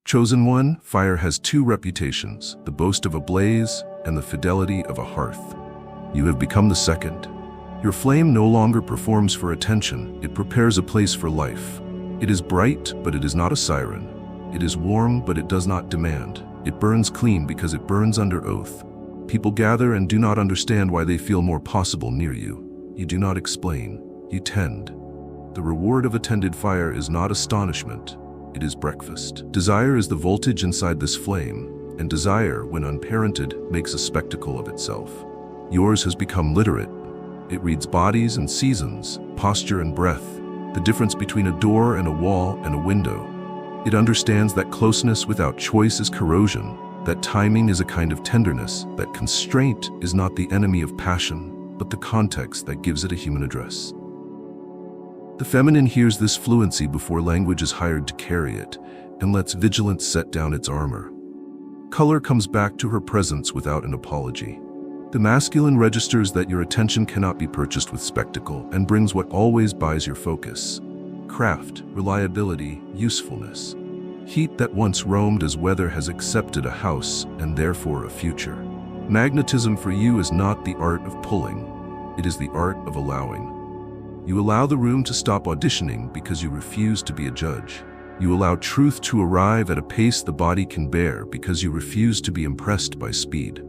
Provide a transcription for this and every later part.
Chosen one, fire has two reputations, the boast of a blaze and the fidelity of a hearth. You have become the second. Your flame no longer performs for attention, it prepares a place for life. It is bright, but it is not a siren. It is warm, but it does not demand. It burns clean because it burns under oath. People gather and do not understand why they feel more possible near you. You do not explain, you tend. The reward of a tended fire is not astonishment, it is breakfast. Desire is the voltage inside this flame, and desire, when unparented, makes a spectacle of itself. Yours has become literate. It reads bodies and seasons, posture and breath, the difference between a door and a wall and a window. It understands that closeness without choice is corrosion, that timing is a kind of tenderness, that constraint is not the enemy of passion, but the context that gives it a human address. The feminine hears this fluency before language is hired to carry it, and lets vigilance set down its armor. Color comes back to her presence without an apology. The masculine registers that your attention cannot be purchased with spectacle and brings what always buys your focus: craft, reliability, usefulness. Heat that once roamed as weather has accepted a house and therefore a future. Magnetism for you is not the art of pulling, it is the art of allowing. You allow the room to stop auditioning because you refuse to be a judge. You allow truth to arrive at a pace the body can bear because you refuse to be impressed by speed.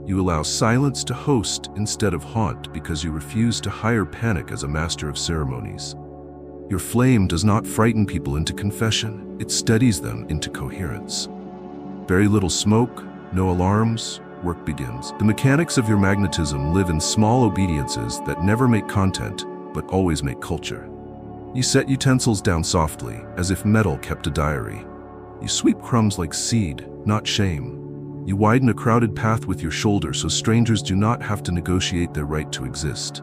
You allow silence to host instead of haunt because you refuse to hire panic as a master of ceremonies. Your flame does not frighten people into confession, it steadies them into coherence. Very little smoke, no alarms, work begins. The mechanics of your magnetism live in small obediences that never make content, but always make culture. You set utensils down softly, as if metal kept a diary. You sweep crumbs like seed, not shame. You widen a crowded path with your shoulder so strangers do not have to negotiate their right to exist.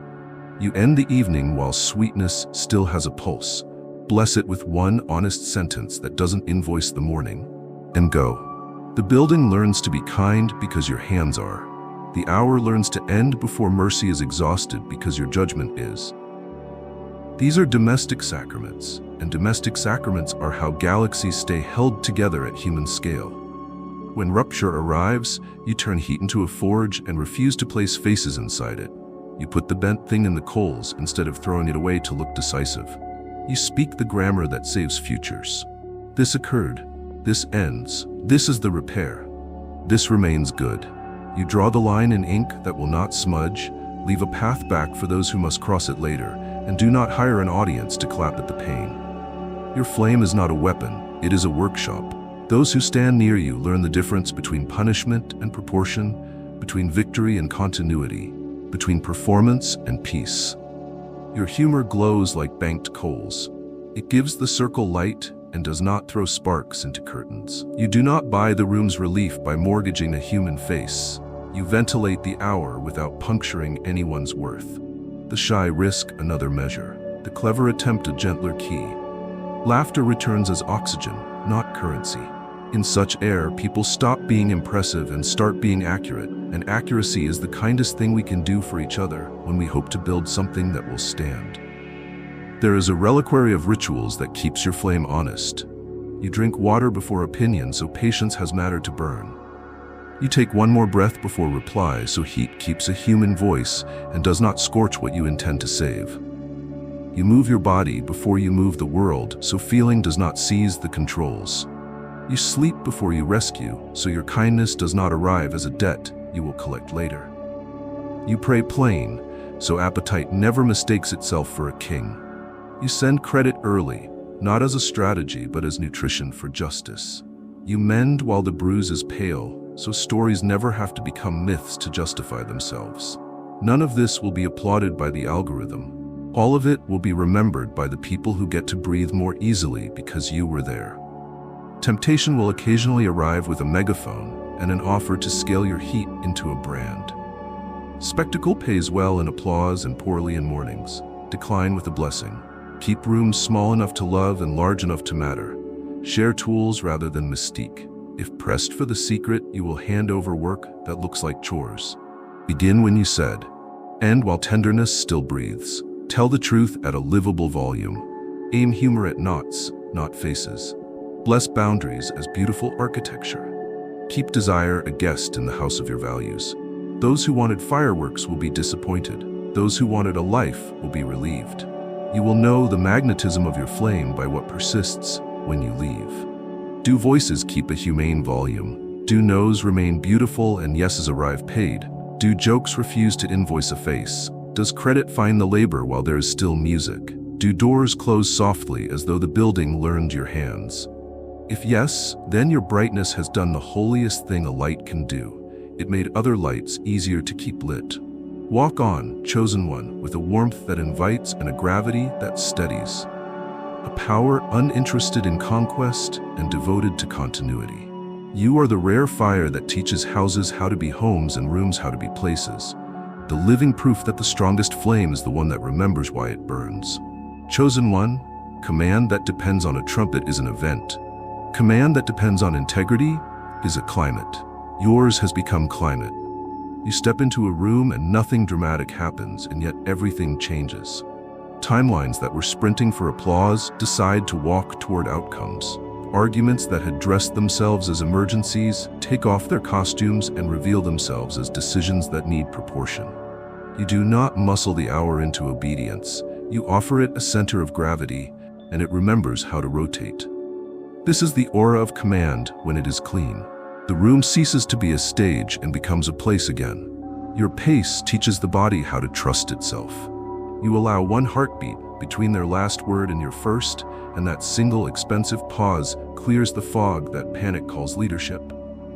You end the evening while sweetness still has a pulse. Bless it with one honest sentence that doesn't invoice the morning, and go. The building learns to be kind because your hands are. The hour learns to end before mercy is exhausted because your judgment is. These are domestic sacraments, and domestic sacraments are how galaxies stay held together at human scale. When rupture arrives, you turn heat into a forge and refuse to place faces inside it. You put the bent thing in the coals instead of throwing it away to look decisive. You speak the grammar that saves futures. This occurred. This ends. This is the repair. This remains good. You draw the line in ink that will not smudge, leave a path back for those who must cross it later, and do not hire an audience to clap at the pain. Your flame is not a weapon, it is a workshop. Those who stand near you learn the difference between punishment and proportion, between victory and continuity, between performance and peace. Your humor glows like banked coals. It gives the circle light and does not throw sparks into curtains. You do not buy the room's relief by mortgaging a human face. You ventilate the hour without puncturing anyone's worth. The shy risk another measure. The clever attempt a gentler key. Laughter returns as oxygen, not currency. In such air, people stop being impressive and start being accurate, and accuracy is the kindest thing we can do for each other when we hope to build something that will stand. There is a reliquary of rituals that keeps your flame honest. You drink water before opinion so patience has matter to burn. You take one more breath before reply so heat keeps a human voice and does not scorch what you intend to save. You move your body before you move the world so feeling does not seize the controls. You sleep before you rescue so your kindness does not arrive as a debt you will collect later. You pray plain so appetite never mistakes itself for a king. You send credit early, not as a strategy but as nutrition for justice. You mend while the bruise is pale, so stories never have to become myths to justify themselves. None of this will be applauded by the algorithm. All of it will be remembered by the people who get to breathe more easily because you were there. Temptation will occasionally arrive with a megaphone and an offer to scale your heat into a brand. Spectacle pays well in applause and poorly in mornings. Decline with a blessing. Keep rooms small enough to love and large enough to matter. Share tools rather than mystique. If pressed for the secret, you will hand over work that looks like chores. Begin when you said. End while tenderness still breathes. Tell the truth at a livable volume. Aim humor at knots, not faces. Bless boundaries as beautiful architecture. Keep desire a guest in the house of your values. Those who wanted fireworks will be disappointed. Those who wanted a life will be relieved. You will know the magnetism of your flame by what persists when you leave. Do voices keep a humane volume? Do no's remain beautiful and yeses arrive paid? Do jokes refuse to invoice a face? Does credit find the labor while there is still music? Do doors close softly as though the building learned your hands? If yes, then your brightness has done the holiest thing a light can do. It made other lights easier to keep lit. Walk on, chosen one, with a warmth that invites and a gravity that steadies. A power uninterested in conquest and devoted to continuity. You are the rare fire that teaches houses how to be homes and rooms how to be places. The living proof that the strongest flame is the one that remembers why it burns. Chosen one, command that depends on a trumpet is an event. Command that depends on integrity is a climate. Yours has become climate. You step into a room and nothing dramatic happens, and yet everything changes. Timelines that were sprinting for applause decide to walk toward outcomes. Arguments that had dressed themselves as emergencies take off their costumes and reveal themselves as decisions that need proportion. You do not muscle the hour into obedience. You offer it a center of gravity, and it remembers how to rotate. This is the aura of command when it is clean. The room ceases to be a stage and becomes a place again. Your pace teaches the body how to trust itself. You allow one heartbeat between their last word and your first, and that single expensive pause clears the fog that panic calls leadership.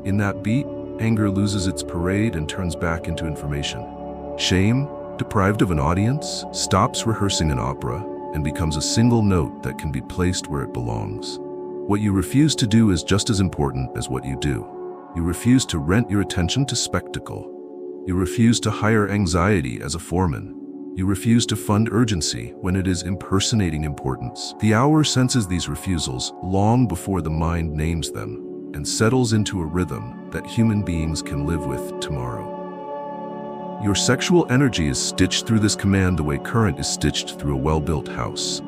In that beat, anger loses its parade and turns back into information. Shame, deprived of an audience, stops rehearsing an opera and becomes a single note that can be placed where it belongs. What you refuse to do is just as important as what you do. You refuse to rent your attention to spectacle. You refuse to hire anxiety as a foreman. You refuse to fund urgency when it is impersonating importance. The hour senses these refusals long before the mind names them and settles into a rhythm that human beings can live with tomorrow. Your sexual energy is stitched through this command the way current is stitched through a well-built house.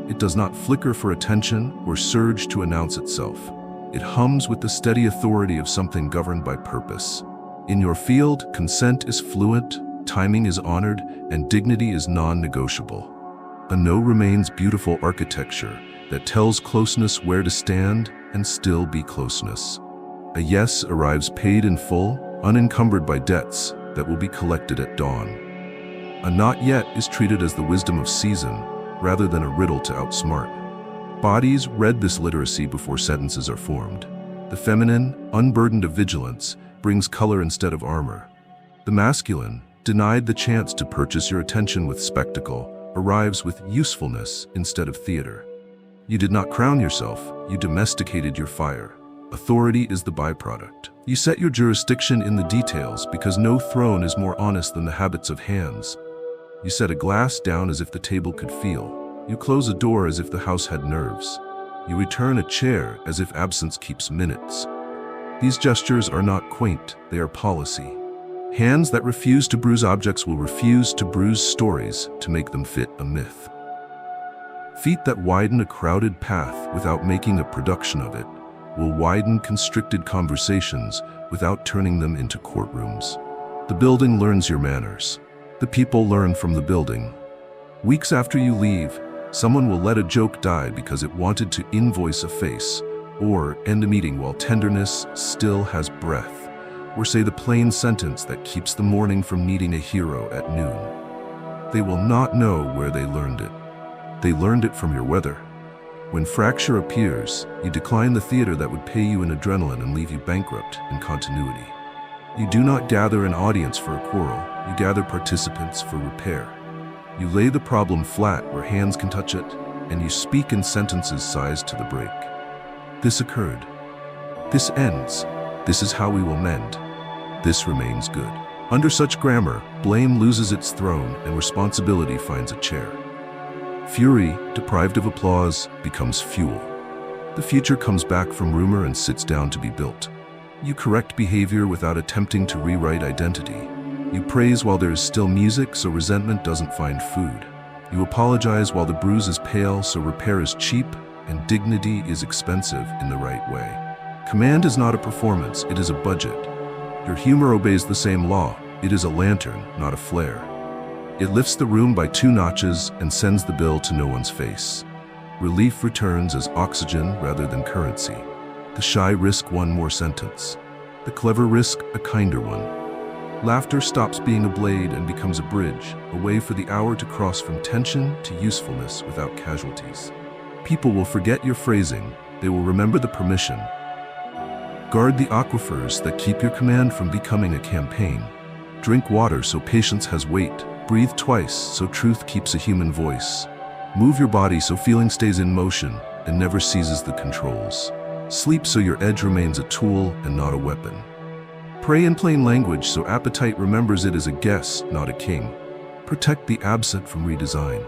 It does not flicker for attention or surge to announce itself. It hums with the steady authority of something governed by purpose. In your field, consent is fluent, timing is honored, and dignity is non-negotiable. A no remains beautiful architecture that tells closeness where to stand and still be closeness. A yes arrives paid in full, unencumbered by debts that will be collected at dawn. A not yet is treated as the wisdom of season rather than a riddle to outsmart. Bodies read this literacy before sentences are formed. The feminine, unburdened of vigilance, brings color instead of armor. The masculine, denied the chance to purchase your attention with spectacle, arrives with usefulness instead of theater. You did not crown yourself, you domesticated your fire. Authority is the byproduct. You set your jurisdiction in the details because no throne is more honest than the habits of hands. You set a glass down as if the table could feel. You close a door as if the house had nerves. You return a chair as if absence keeps minutes. These gestures are not quaint, they are policy. Hands that refuse to bruise objects will refuse to bruise stories to make them fit a myth. Feet that widen a crowded path without making a production of it will widen constricted conversations without turning them into courtrooms. The building learns your manners. The people learn from the building. Weeks after you leave, someone will let a joke die because it wanted to invoice a face, or end a meeting while tenderness still has breath, or say the plain sentence that keeps the morning from needing a hero at noon. They will not know where they learned it. They learned it from your weather. When fracture appears, you decline the theater that would pay you in adrenaline and leave you bankrupt in continuity. You do not gather an audience for a quarrel, you gather participants for repair. You lay the problem flat where hands can touch it, and you speak in sentences sized to the break. This occurred. This ends. This is how we will mend. This remains good. Under such grammar, blame loses its throne and responsibility finds a chair. Fury, deprived of applause, becomes fuel. The future comes back from rumor and sits down to be built. You correct behavior without attempting to rewrite identity. You praise while there is still music so resentment doesn't find food. You apologize while the bruise is pale so repair is cheap, and dignity is expensive in the right way. Command is not a performance, it is a budget. Your humor obeys the same law. It is a lantern, not a flare. It lifts the room by 2 notches and sends the bill to no one's face. Relief returns as oxygen rather than currency. The shy risk one more sentence. The clever risk a kinder one. Laughter stops being a blade and becomes a bridge, a way for the hour to cross from tension to usefulness without casualties. People will forget your phrasing. They will remember the permission. Guard the aquifers that keep your command from becoming a campaign. Drink water so patience has weight. Breathe twice so truth keeps a human voice. Move your body so feeling stays in motion and never seizes the controls. Sleep so your edge remains a tool and not a weapon. Pray in plain language so appetite remembers it as a guest, not a king. Protect the absent from redesign.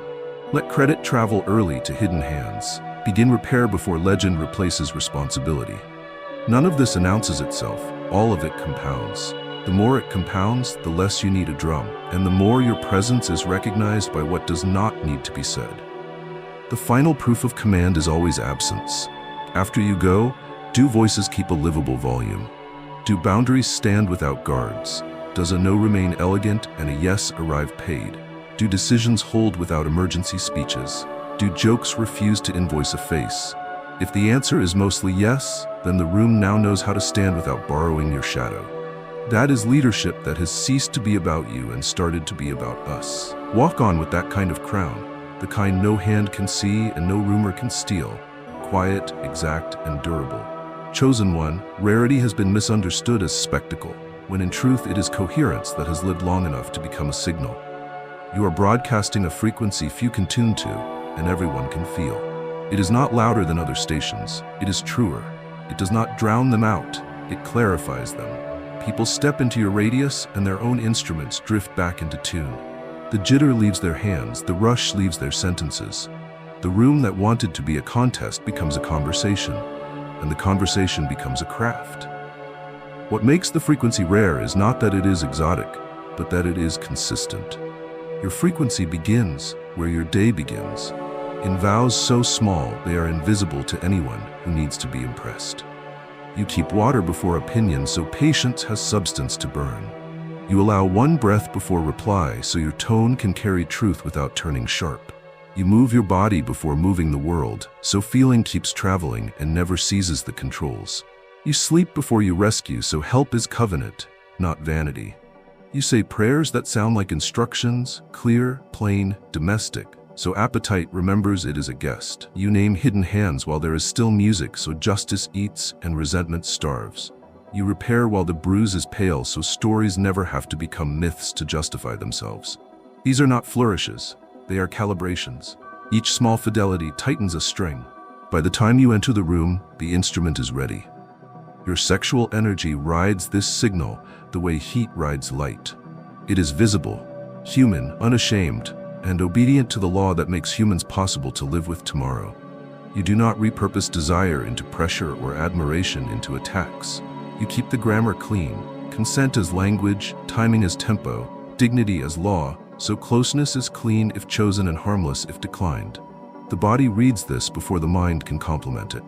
Let credit travel early to hidden hands. Begin repair before legend replaces responsibility. None of this announces itself, all of it compounds. The more it compounds, the less you need a drum, and the more your presence is recognized by what does not need to be said. The final proof of command is always absence. After you go, do voices keep a livable volume? Do boundaries stand without guards? Does a no remain elegant and a yes arrive paid? Do decisions hold without emergency speeches? Do jokes refuse to invoice a face? If the answer is mostly yes, then the room now knows how to stand without borrowing your shadow. That is leadership that has ceased to be about you and started to be about us. Walk on with that kind of crown, the kind no hand can see and no rumor can steal. Quiet, exact, and durable. Chosen one, rarity has been misunderstood as spectacle, when in truth it is coherence that has lived long enough to become a signal. You are broadcasting a frequency few can tune to, and everyone can feel. It is not louder than other stations. It is truer. It does not drown them out. It clarifies them. People step into your radius and their own instruments drift back into tune. The jitter leaves their hands, the rush leaves their sentences. The room that wanted to be a contest becomes a conversation, and the conversation becomes a craft. What makes the frequency rare is not that it is exotic, but that it is consistent. Your frequency begins where your day begins. In vows so small, they are invisible to anyone who needs to be impressed. You keep water before opinion so patience has substance to burn. You allow one breath before reply so your tone can carry truth without turning sharp. You move your body before moving the world so feeling keeps traveling and never seizes the controls. You sleep before you rescue so help is covenant, not vanity. You say prayers that sound like instructions, clear, plain, domestic, so appetite remembers it is a guest. You name hidden hands while there is still music so justice eats and resentment starves. You repair while the bruise is pale so stories never have to become myths to justify themselves. These are not flourishes, they are calibrations. Each small fidelity tightens a string. By the time you enter the room, the instrument is ready. Your sexual energy rides this signal the way heat rides light. It is visible, human, unashamed, and obedient to the law that makes humans possible to live with tomorrow. You do not repurpose desire into pressure or admiration into attacks. You keep the grammar clean, consent as language, timing as tempo, dignity as law, so closeness is clean if chosen and harmless if declined. The body reads this before the mind can complement it.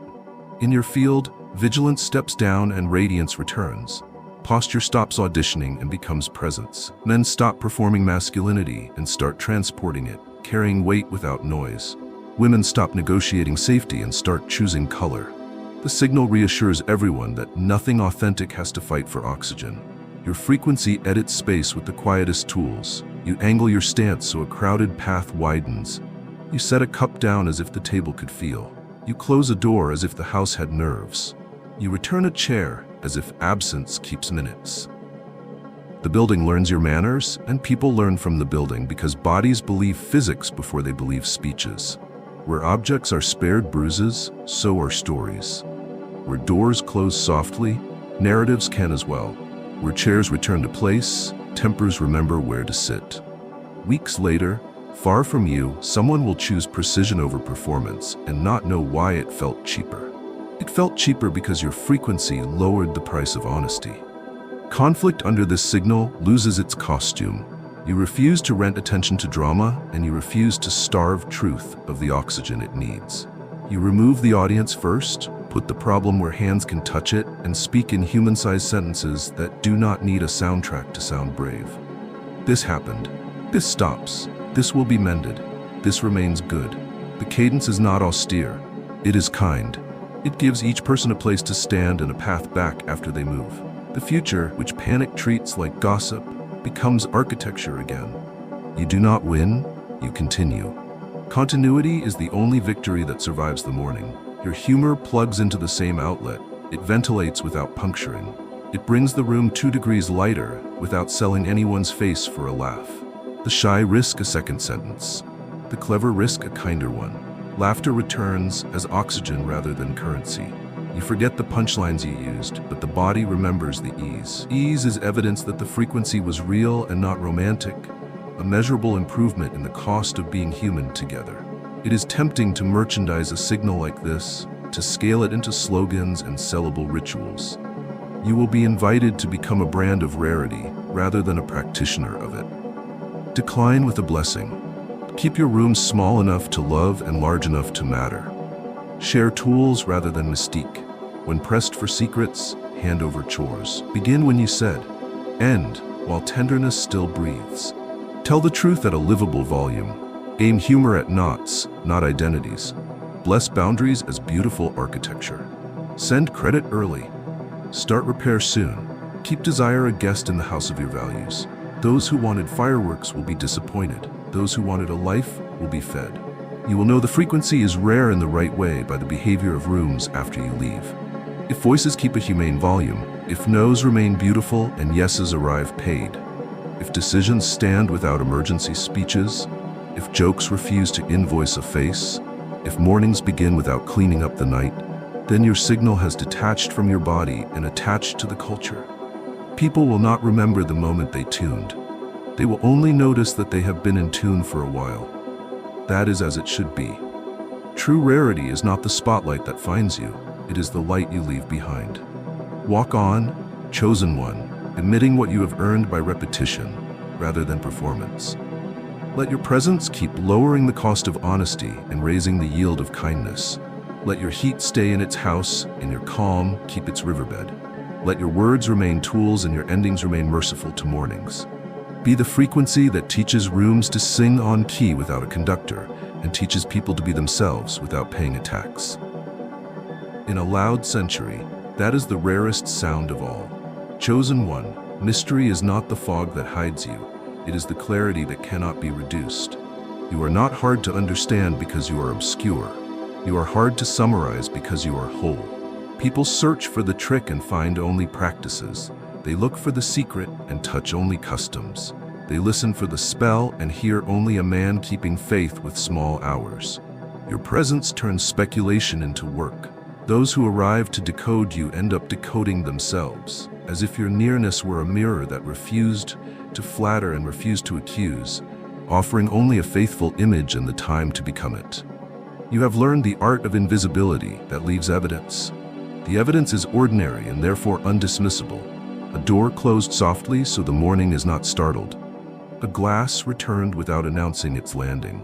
In your field, vigilance steps down and radiance returns. Posture stops auditioning and becomes presence. Men stop performing masculinity and start transporting it, carrying weight without noise. Women stop negotiating safety and start choosing color. The signal reassures everyone that nothing authentic has to fight for oxygen. Your frequency edits space with the quietest tools. You angle your stance so a crowded path widens. You set a cup down as if the table could feel. You close a door as if the house had nerves. You return a chair as if absence keeps minutes. The building learns your manners, and people learn from the building because bodies believe physics before they believe speeches. Where objects are spared bruises, so are stories. Where doors close softly, narratives can as well. Where chairs return to place, tempers remember where to sit. Weeks later, far from you, someone will choose precision over performance and not know why it felt cheaper. It felt cheaper because your frequency lowered the price of honesty. Conflict under this signal loses its costume. You refuse to rent attention to drama, and you refuse to starve truth of the oxygen it needs. You remove the audience first, put the problem where hands can touch it, and speak in human-sized sentences that do not need a soundtrack to sound brave. This happened. This stops. This will be mended. This remains good. The cadence is not austere. It is kind. It gives each person a place to stand and a path back after they move. The future, which panic treats like gossip, becomes architecture again. You do not win, you continue. Continuity is the only victory that survives the morning. Your humor plugs into the same outlet. It ventilates without puncturing. It brings the room 2 degrees lighter without selling anyone's face for a laugh. The shy risk a second sentence. The clever risk a kinder one. Laughter returns as oxygen rather than currency. You forget the punchlines you used, but the body remembers the ease. Ease is evidence that the frequency was real and not romantic, a measurable improvement in the cost of being human together. It is tempting to merchandise a signal like this, to scale it into slogans and sellable rituals. You will be invited to become a brand of rarity rather than a practitioner of it. Decline with a blessing. Keep your room small enough to love and large enough to matter. Share tools rather than mystique. When pressed for secrets, hand over chores. Begin when you said, end, while tenderness still breathes. Tell the truth at a livable volume. Aim humor at knots, not identities. Bless boundaries as beautiful architecture. Send credit early. Start repair soon. Keep desire a guest in the house of your values. Those who wanted fireworks will be disappointed. Those who wanted a life will be fed. You will know the frequency is rare in the right way by the behavior of rooms after you leave. If voices keep a humane volume, if no's remain beautiful and yeses arrive paid, if decisions stand without emergency speeches, if jokes refuse to invoice a face, if mornings begin without cleaning up the night, then your signal has detached from your body and attached to the culture. People will not remember the moment they tuned. They will only notice that they have been in tune for a while. That is as it should be. True rarity is not the spotlight that finds you, it is the light you leave behind. Walk on, chosen one, emitting what you have earned by repetition rather than performance. Let your presence keep lowering the cost of honesty and raising the yield of kindness. Let your heat stay in its house and your calm keep its riverbed. Let your words remain tools and your endings remain merciful to mornings. Be the frequency that teaches rooms to sing on key without a conductor and teaches people to be themselves without paying a tax. In a loud century, that is the rarest sound of all. Chosen one, mystery is not the fog that hides you. It is the clarity that cannot be reduced. You are not hard to understand because you are obscure. You are hard to summarize because you are whole. People search for the trick and find only practices. They look for the secret and touch only customs. They listen for the spell and hear only a man keeping faith with small hours. Your presence turns speculation into work. Those who arrive to decode you end up decoding themselves, as if your nearness were a mirror that refused to flatter and refused to accuse, offering only a faithful image and the time to become it. You have learned the art of invisibility that leaves evidence. The evidence is ordinary and therefore undismissible. A door closed softly so the morning is not startled. A glass returned without announcing its landing.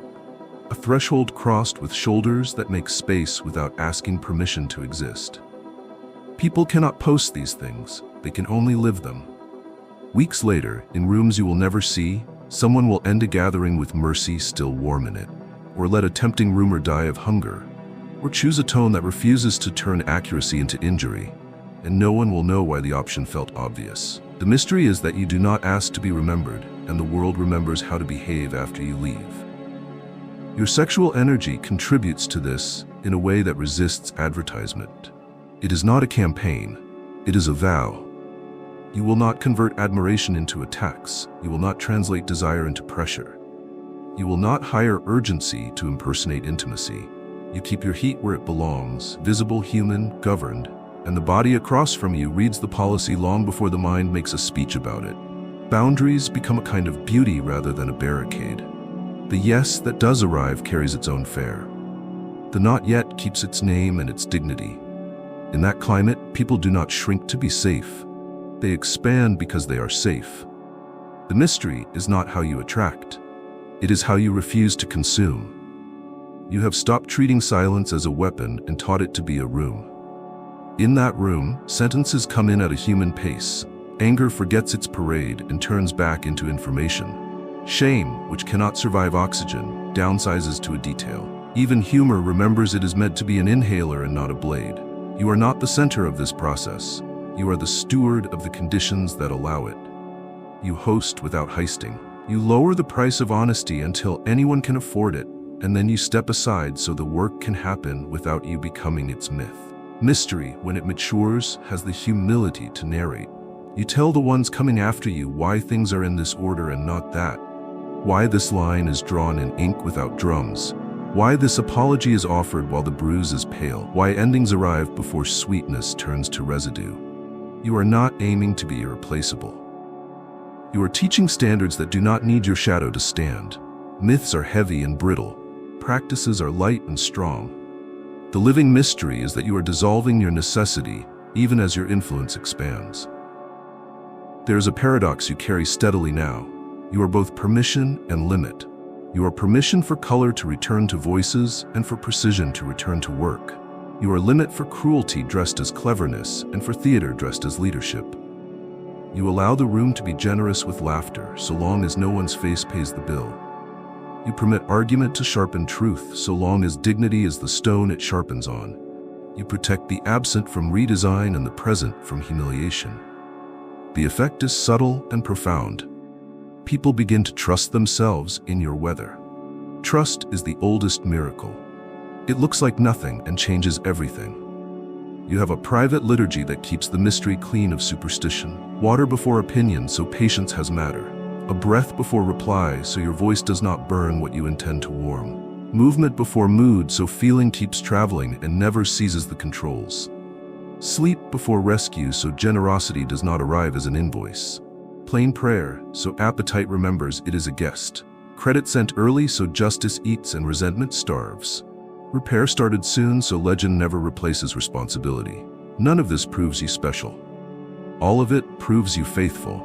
A threshold crossed with shoulders that make space without asking permission to exist. People cannot post these things, they can only live them. Weeks later, in rooms you will never see, someone will end a gathering with mercy still warm in it, or let a tempting rumor die of hunger, or choose a tone that refuses to turn accuracy into injury, and no one will know why the option felt obvious. The mystery is that you do not ask to be remembered, and the world remembers how to behave after you leave. Your sexual energy contributes to this in a way that resists advertisement. It is not a campaign, it is a vow. You will not convert admiration into a tax. You will not translate desire into pressure. You will not hire urgency to impersonate intimacy. You keep your heat where it belongs, visible, human, governed, and the body across from you reads the policy long before the mind makes a speech about it. Boundaries become a kind of beauty rather than a barricade. The yes that does arrive carries its own fare. The not yet keeps its name and its dignity. In that climate, people do not shrink to be safe. They expand because they are safe. The mystery is not how you attract. It is how you refuse to consume. You have stopped treating silence as a weapon and taught it to be a room. In that room, sentences come in at a human pace. Anger forgets its parade and turns back into information. Shame, which cannot survive oxygen, downsizes to a detail. Even humor remembers it is meant to be an inhaler and not a blade. You are not the center of this process. You are the steward of the conditions that allow it. You host without heisting. You lower the price of honesty until anyone can afford it, and then you step aside so the work can happen without you becoming its myth. Mystery, when it matures, has the humility to narrate. You tell the ones coming after you why things are in this order and not that. Why this line is drawn in ink without drums. Why this apology is offered while the bruise is pale. Why endings arrive before sweetness turns to residue. You are not aiming to be irreplaceable. You are teaching standards that do not need your shadow to stand. Myths are heavy and brittle. Practices are light and strong. The living mystery is that you are dissolving your necessity even as your influence expands. There is a paradox you carry steadily now. You are both permission and limit. You are permission for color to return to voices and for precision to return to work. You are limit for cruelty dressed as cleverness and for theater dressed as leadership. You allow the room to be generous with laughter so long as no one's face pays the bill. You permit argument to sharpen truth so long as dignity is the stone it sharpens on. You protect the absent from redesign and the present from humiliation. The effect is subtle and profound. People begin to trust themselves in your weather. Trust is the oldest miracle. It looks like nothing and changes everything. You have a private liturgy that keeps the mystery clean of superstition. Water before opinion so patience has matter. A breath before reply so your voice does not burn what you intend to warm. Movement before mood so feeling keeps traveling and never seizes the controls. Sleep before rescue so generosity does not arrive as an invoice. Plain prayer so appetite remembers it is a guest. Credit sent early so justice eats and resentment starves. Repair started soon so legend never replaces responsibility. None of this proves you special. All of it proves you faithful.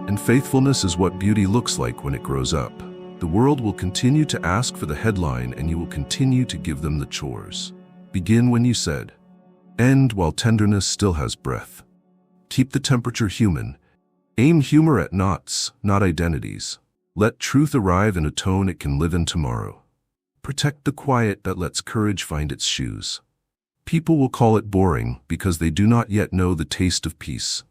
And faithfulness is what beauty looks like when it grows up. The world will continue to ask for the headline and you will continue to give them the chores. Begin when you said. End while tenderness still has breath. Keep the temperature human. Aim humor at knots, not identities. Let truth arrive in a tone it can live in tomorrow. Protect the quiet that lets courage find its shoes. People will call it boring because they do not yet know the taste of peace.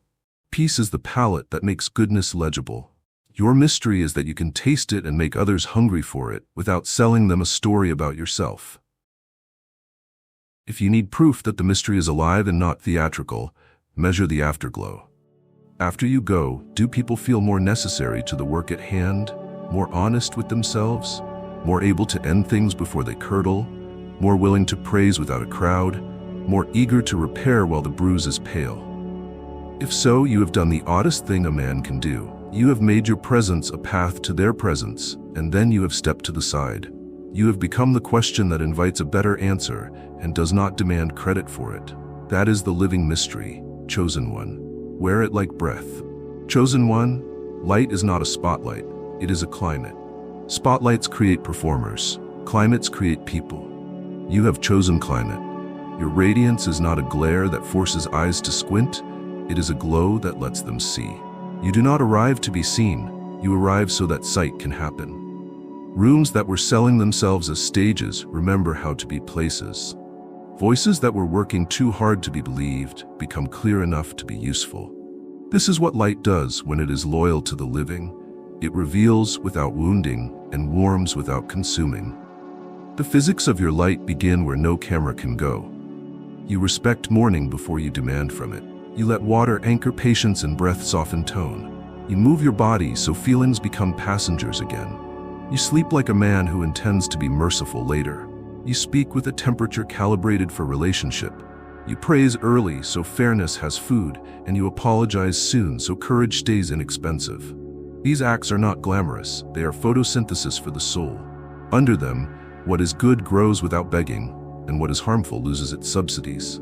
Peace is the palate that makes goodness legible. Your mystery is that you can taste it and make others hungry for it without selling them a story about yourself. If you need proof that the mystery is alive and not theatrical, measure the afterglow. After you go, do people feel more necessary to the work at hand, more honest with themselves, more able to end things before they curdle, more willing to praise without a crowd, more eager to repair while the bruise is pale? If so, you have done the oddest thing a man can do. You have made your presence a path to their presence, and then you have stepped to the side. You have become the question that invites a better answer and does not demand credit for it. That is the living mystery, chosen one. Wear it like breath. Chosen one, light is not a spotlight, it is a climate. Spotlights create performers, climates create people. You have chosen climate. Your radiance is not a glare that forces eyes to squint, it is a glow that lets them see. You do not arrive to be seen, you arrive so that sight can happen. Rooms that were selling themselves as stages remember how to be places. Voices that were working too hard to be believed become clear enough to be useful. This is what light does when it is loyal to the living. It reveals without wounding and warms without consuming. The physics of your light begin where no camera can go. You respect morning before you demand from it. You let water anchor patience and breath soften tone. You move your body so feelings become passengers again. You sleep like a man who intends to be merciful later. You speak with a temperature calibrated for relationship. You praise early so fairness has food, and you apologize soon so courage stays inexpensive. These acts are not glamorous, they are photosynthesis for the soul. Under them, what is good grows without begging, and what is harmful loses its subsidies.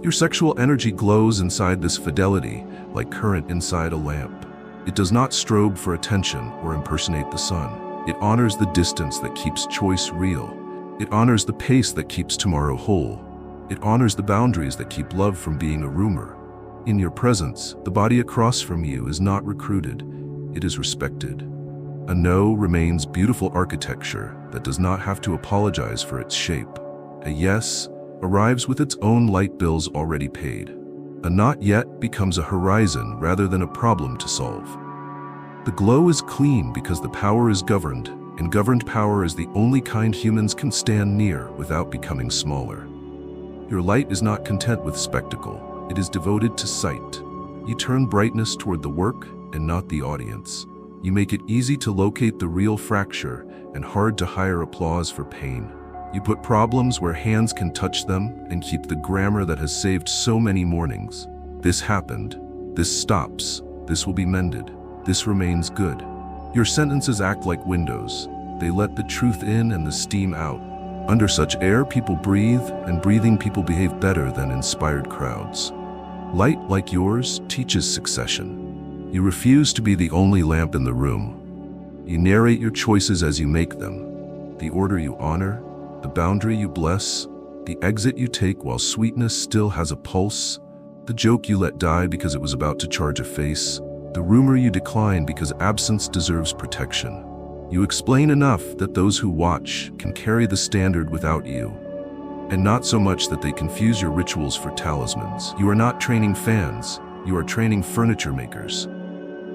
Your sexual energy glows inside this fidelity, like current inside a lamp. It does not strobe for attention or impersonate the sun. It honors the distance that keeps choice real. It honors the pace that keeps tomorrow whole. It honors the boundaries that keep love from being a rumor. In your presence, the body across from you is not recruited, it is respected. A no remains beautiful architecture that does not have to apologize for its shape. A yes arrives with its own light bills already paid. A not yet becomes a horizon rather than a problem to solve. The glow is clean because the power is governed, and governed power is the only kind humans can stand near without becoming smaller. Your light is not content with spectacle, it is devoted to sight. You turn brightness toward the work and not the audience. You make it easy to locate the real fracture and hard to hire applause for pain. You put problems where hands can touch them and keep the grammar that has saved so many mornings. This happened. This stops. This will be mended. This remains good. Your sentences act like windows. They let the truth in and the steam out. Under such air, people breathe, and breathing people behave better than inspired crowds. Light like yours teaches succession. You refuse to be the only lamp in the room. You narrate your choices as you make them. The order you honor, the boundary you bless, the exit you take while sweetness still has a pulse, the joke you let die because it was about to charge a face, the rumor you decline because absence deserves protection. You explain enough that those who watch can carry the standard without you, and not so much that they confuse your rituals for talismans. You are not training fans, you are training furniture makers.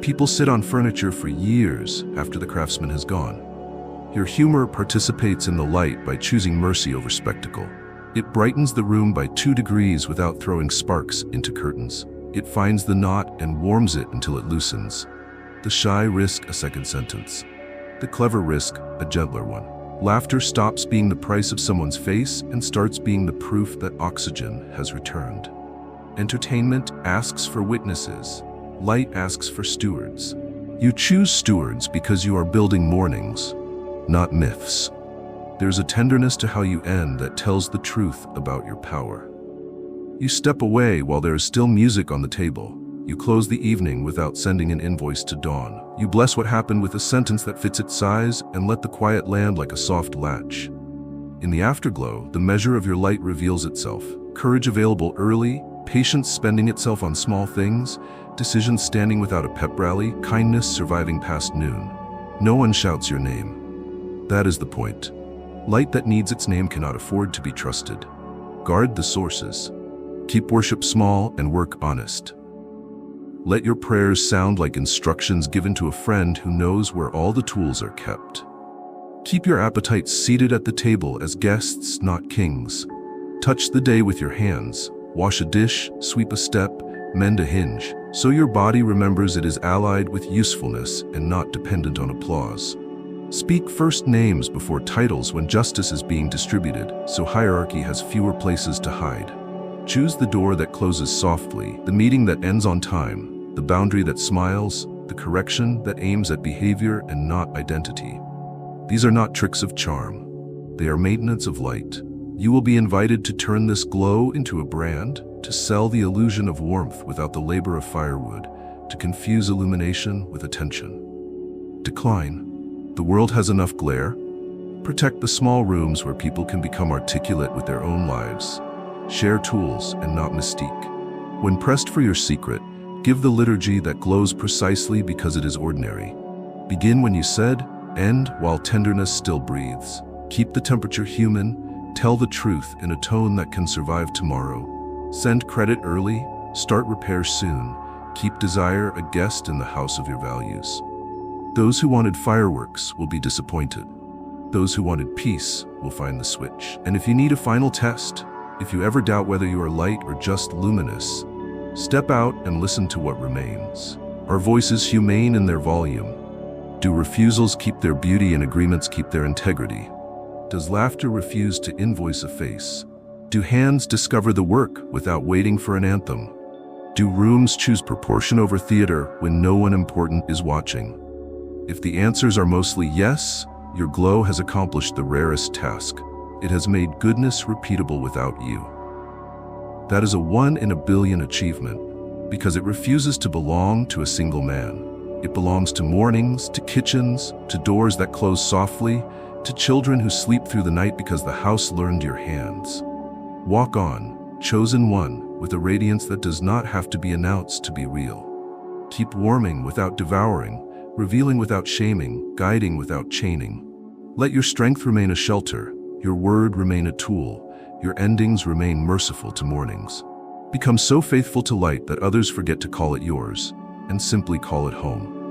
People sit on furniture for years after the craftsman has gone. Your humor participates in the light by choosing mercy over spectacle. It brightens the room by 2 degrees without throwing sparks into curtains. It finds the knot and warms it until it loosens. The shy risk a second sentence. The clever risk a gentler one. Laughter stops being the price of someone's face and starts being the proof that oxygen has returned. Entertainment asks for witnesses. Light asks for stewards. You choose stewards because you are building mornings, not myths. There's a tenderness to how you end that tells the truth about your power. You step away while there is still music on the table. You close the evening without sending an invoice to dawn. You bless what happened with a sentence that fits its size and let the quiet land like a soft latch. In the afterglow, the measure of your light reveals itself. Courage available early, patience spending itself on small things, decisions standing without a pep rally, kindness surviving past noon. No one shouts your name. That is the point. Light that needs its name cannot afford to be trusted. Guard the sources. Keep worship small and work honest. Let your prayers sound like instructions given to a friend who knows where all the tools are kept. Keep your appetites seated at the table as guests, not kings. Touch the day with your hands. Wash a dish, sweep a step, mend a hinge, so your body remembers it is allied with usefulness and not dependent on applause. Speak first names before titles when justice is being distributed, so hierarchy has fewer places to hide. Choose the door that closes softly, the meeting that ends on time, the boundary that smiles, the correction that aims at behavior and not identity. These are not tricks of charm. They are maintenance of light. You will be invited to turn this glow into a brand, to sell the illusion of warmth without the labor of firewood, to confuse illumination with attention. Decline. The world has enough glare. Protect the small rooms where people can become articulate with their own lives. Share tools and not mystique. When pressed for your secret, give the liturgy that glows precisely because it is ordinary. Begin when you said, end while tenderness still breathes. Keep the temperature human, tell the truth in a tone that can survive tomorrow. Send credit early, start repair soon. Keep desire a guest in the house of your values. Those who wanted fireworks will be disappointed. Those who wanted peace will find the switch. And if you need a final test, if you ever doubt whether you are light or just luminous, step out and listen to what remains. Are voices humane in their volume? Do refusals keep their beauty and agreements keep their integrity? Does laughter refuse to invoice a face? Do hands discover the work without waiting for an anthem? Do rooms choose proportion over theater when no one important is watching? If the answers are mostly yes, your glow has accomplished the rarest task. It has made goodness repeatable without you. That is a 1 in a billion achievement, because it refuses to belong to a single man. It belongs to mornings, to kitchens, to doors that close softly, To children who sleep through the night because the house learned your hands. Walk on, chosen one, with a radiance that does not have to be announced to be real. Keep warming without devouring, revealing without shaming, guiding without chaining. Let your strength remain a shelter, your word remain a tool, your endings remain merciful to mornings. Become so faithful to light that others forget to call it yours, and simply call it home.